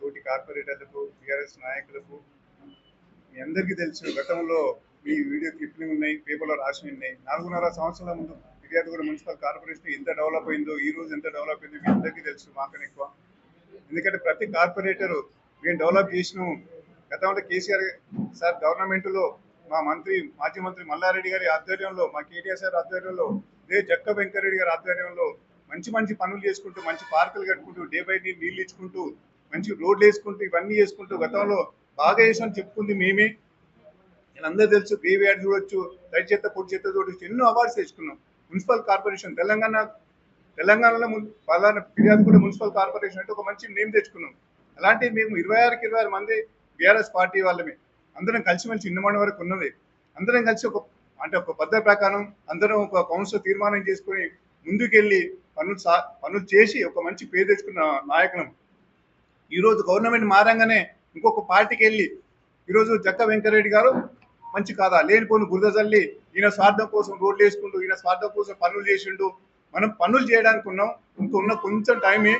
తోటి కార్పొరేటర్లకు టీఆర్ఎస్ నాయకులకు మీ అందరికీ తెలుసు. గతంలో మీ వీడియో క్లిప్లు ఉన్నాయి, పేపర్లో రాసి ఉన్నాయి. 4.5 సంవత్సరాల ముందు ఫిర్యాదుగూడ మున్సిపల్ కార్పొరేషన్ ఎంత డెవలప్ అయిందో, ఈ రోజు ఎంత డెవలప్ అయిందో మీ అందరికీ తెలుసు, మాకన్నా ఎక్కువ. ఎందుకంటే ప్రతి కార్పొరేటరు మేము డెవలప్ చేసినాం. గతంలో కేసీఆర్ సార్ గవర్నమెంట్లో మా మాజీ మంత్రి మల్లారెడ్డి గారి ఆధ్వర్యంలో, మా కేటీఆర్ సార్ ఆధ్వర్యంలో, జక్క వెంకరెడ్డి గారి ఆధ్వర్యంలో మంచి పనులు చేసుకుంటూ, మంచి పార్కులు కట్టుకుంటూ, డే బై డే నీళ్ళు ఇచ్చుకుంటూ, మంచి రోడ్లు వేసుకుంటూ, ఇవన్నీ చేసుకుంటూ గతంలో బాగా చేసామని చెప్పుకుంది మేమే. అందరూ తెలుసు. గ్రేవ్ యార్డ్ చూడొచ్చు, తడి చెత్త పొడి చెత్త చూడొచ్చు, ఎన్నో అవార్డ్స్ తెచ్చుకున్నాం. మున్సిపల్ కార్పొరేషన్ తెలంగాణలో ఫిర్యాదుగూడ మున్సిపల్ కార్పొరేషన్ అంటే ఒక మంచి నేమ్ తెచ్చుకున్నాం. అలాంటి మేము 26 మంది బీఆర్ఎస్ పార్టీ వాళ్ళమే అందరం కలిసిమెలిసి ఇన్నమంది వరకు ఉన్నది. అందరం కలిసి ఒక పద్ధతి ప్రకారం అందరం ఒక కౌన్సిల్ తీర్మానం చేసుకుని ముందుకెళ్ళి పనులు చేసి ఒక మంచి పేరు తెచ్చుకున్న నాయకులం. ఈరోజు గవర్నమెంట్ మారంగానే ఇంకొక పార్టీకి వెళ్ళి ఈరోజు జక్క వెంకరెడ్డి గారు మంచి కాదా లేనిపోను బురద చల్లి ఈయన స్వార్థం కోసం రోడ్లు వేసుకుంటూ, ఈయన స్వార్థం కోసం పనులు చేసిండు. మనం పనులు చేయడానికి ఉన్న కొంచెం టైమే.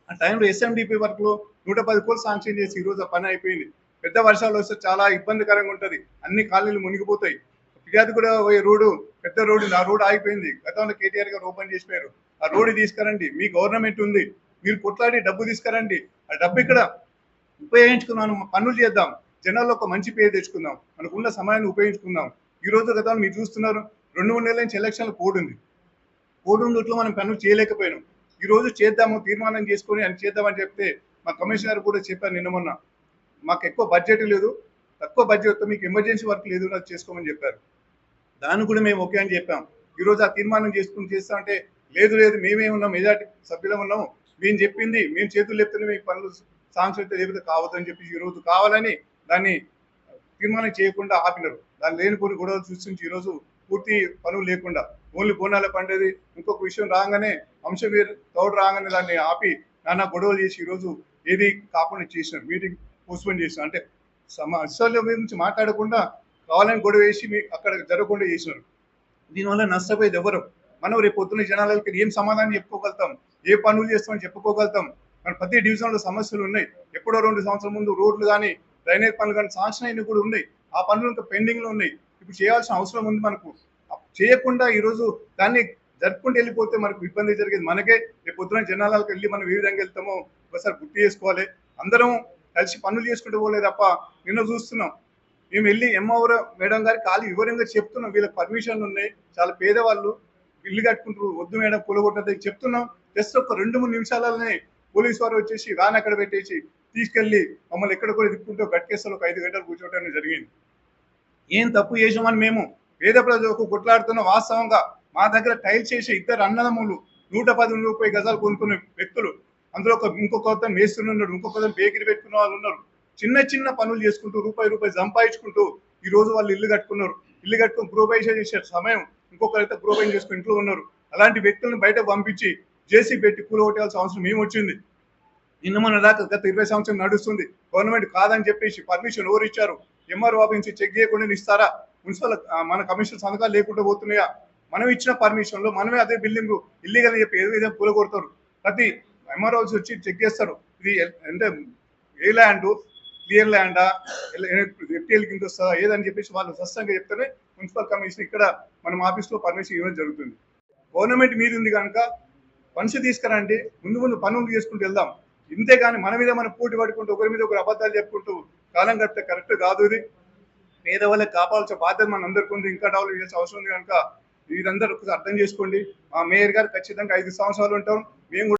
ఆ టైంలో ఎస్ఎండిపి వర్క్లో 110 కోట్లు శాంక్షన్ చేసి ఈరోజు ఆ పని అయిపోయింది. పెద్ద వర్షాలు వస్తే చాలా ఇబ్బందికరంగా ఉంటుంది, అన్ని కాలనీలు మునిగిపోతాయి. ఫిర్యాదుగూడ పోయే రోడ్డు పెద్ద రోడ్డు, ఆ రోడ్డు ఆగిపోయింది. గతంలో కేటీఆర్ గారు ఓపెన్ చేసిపోయారు. ఆ రోడ్డు తీసుకురండి, మీ గవర్నమెంట్ ఉంది, మీరు కొట్లాడి డబ్బు తీసుకురండి. ఆ డబ్బు ఇక్కడ ఉపయోగించుకున్నాను, పనులు చేద్దాం, జనాల్లో ఒక మంచి పేరు తెచ్చుకుందాం, మనకున్న సమయాన్ని ఉపయోగించుకుందాం. ఈ రోజు గతంలో మీరు చూస్తున్నారు, 2-3 నెలల నుంచి ఎలక్షన్లు కోడ్ ఉంది మనం పనులు చేయలేకపోయినాం. ఈ రోజు చేద్దాము, తీర్మానం చేసుకొని అని చేద్దామని చెప్తే మా కమిషనర్ కూడా చెప్పారు నిన్న మొన్న, మాకు ఎక్కువ బడ్జెట్ లేదు, తక్కువ బడ్జెట్తో మీకు ఎమర్జెన్సీ వర్క్ లేదు, అది చేసుకోమని చెప్పారు. దాన్ని కూడా మేము ఓకే అని చెప్పాం. ఈరోజు ఆ తీర్మానం చేస్తా అంటే లేదు మేమే ఉన్నాం, మెజార్టీ సభ్యులం ఉన్నాము, మేము చెప్పింది మేము చేతులు లేపుతూనే మీకు పనులు సాంక్షన్ లేకపోతే కావద్దని చెప్పి ఈరోజు కావాలని దాన్ని తీర్మానం చేయకుండా ఆపినారు. దాన్ని లేనిపోని గొడవలు సృష్టించి ఈరోజు పూర్తి పనులు లేకుండా ఓన్లీ బోనాల పండేది ఇంకొక విషయం రాగానే వంశవీర్ తోడు రాగానే దాన్ని ఆపి నానా గొడవలు చేసి ఈరోజు ఏది కాకుండా చేసినారు. మీటింగ్ పోస్ట్పోన్ చేసినారు. అంటే సమస్యల గురించి మాట్లాడకుండా కావాలని గొడవ వేసి అక్కడ జరగకుండా చేసినారు. దీనివల్ల నష్టపోయేది ఎవరు? మనం రేపు పొద్దున్న జనాలకి ఏం సమాధానం చెప్పుకోగలుగుతాం, ఏ పనులు చేస్తామని చెప్పుకోగలుగుతాం? మన ప్రతి డివిజన్లో సమస్యలు ఉన్నాయి. ఎప్పుడో 2 సంవత్సరాల ముందు రోడ్లు కానీ డ్రైనేజ్ పనులు కానీ శాంక్షన్ అయినవి కూడా ఉన్నాయి. ఆ పనులు ఇంకా పెండింగ్లో ఉన్నాయి. ఇప్పుడు చేయాల్సిన అవసరం ఉంది మనకు. చేయకుండా ఈరోజు దాన్ని జరుపుకుంటూ వెళ్ళిపోతే మనకు ఇబ్బంది జరిగేది మనకే. రేపు పొద్దున జనాలకు వెళ్ళి మనం ఏ విధంగా వెళ్తామో ఒకసారి గుర్తు చేసుకోవాలి. అందరం కలిసి పనులు చేసుకుంటూ పోలేదు తప్ప నిన్న చూస్తున్నాం, మేము వెళ్ళి ఎంఆర్ఓ మేడం గారి ఖాళీ వివరంగా చెప్తున్నాం, వీళ్ళకి పర్మిషన్లు ఉన్నాయి, చాలా పేదవాళ్ళు ఇల్లు కట్టుకుంటారు, వద్దు మేడం కూలగొట్టదని చెప్తున్నాం. జస్ట్ ఒక 2-3 నిమిషాలనే పోలీసు వారు వచ్చేసి రాని అక్కడ పెట్టేసి తీసుకెళ్లి మమ్మల్ని ఎక్కడ కూడా తిప్పుకుంటూ గట్కేస్తారు. ఒక 5 గంటలు కూర్చోవడం జరిగింది. ఏం తప్పు చేసామని మేము పేద ప్రజలకు కొట్లాడుతున్న వాస్తవంగా మా దగ్గర టైల్స్ చేసే 2 అన్నదమ్ములు 110 గజాలు కొనుక్కునే వ్యక్తులు, అందులో ఇంకొక మేస్త్రులు ఉన్నాడు, ఇంకొక బేకరీ పెట్టుకున్న వాళ్ళు ఉన్నారు. చిన్న పనులు చేసుకుంటూ రూపాయి సంపాదించుకుంటూ ఈ రోజు వాళ్ళు ఇల్లు కట్టుకున్నారు. ఇల్లు కట్టుకుని గృహప్రవేశం చేసే సమయం ఇంకొకరైతే గృహప్రవేశం చేసుకుని ఇంట్లో ఉన్నారు. అలాంటి వ్యక్తులను బయట పంపించి జేసీ పెట్టి కూలగొట్టాల్సిన అవసరం ఏమొచ్చింది? నిన్న మన దాకా గత 20 సంవత్సరం నడుస్తుంది. గవర్నమెంట్ కాదని చెప్పేసి పర్మిషన్ ఎవరు ఇచ్చారు? ఎంఆర్ఓ ఆఫీస్ చెక్ చేయకుండా ఇస్తారా? మున్సిపల్ మన కమిషన్ సంతకాలు లేకుండా పోతున్నాయా? మనం ఇచ్చిన పర్మిషన్లో మనమే అదే బిల్డింగ్ ఇల్లీగల్ అని చెప్పి ఏ విధంగా కూలగొడతారు. ప్రతి ఎంఆర్ఓ వచ్చి చెక్ చేస్తారు, ఇది అంటే ఏ ల్యాండ్, క్లియర్ ల్యాండా, ఎఫ్టీఎల్ కింద వస్తుందా ఏదని చెప్పేసి వాళ్ళు స్పష్టంగా చెప్తేనే మున్సిపల్ కమిషన్ ఇక్కడ మనం ఆఫీస్లో పర్మిషన్ ఇవ్వడం జరుగుతుంది. గవర్నమెంట్ మీద ఉంది కనుక ఫండ్స్ తీసుకురండి, ముందు పనులు చేసుకుంటూ వెళ్దాం. ఇంతేగాని మన మీద మనం పోటీ పడుకుంటూ ఒకరి మీద ఒకరు అబద్ధాలు చెప్పుకుంటూ కాలం గడిపితే కరెక్ట్ కాదు. ఇది పేదవాళ్ళకి కాపాడాల్సిన బాధ్యత మన అందరికీ ఉంది. ఇంకా డెవలప్ చేసే అవసరం ఉంది కనుక ఇదందరూ అర్థం చేసుకోండి. మా మేయర్ గారు ఖచ్చితంగా 5 సంవత్సరాలు ఉంటాం. మేము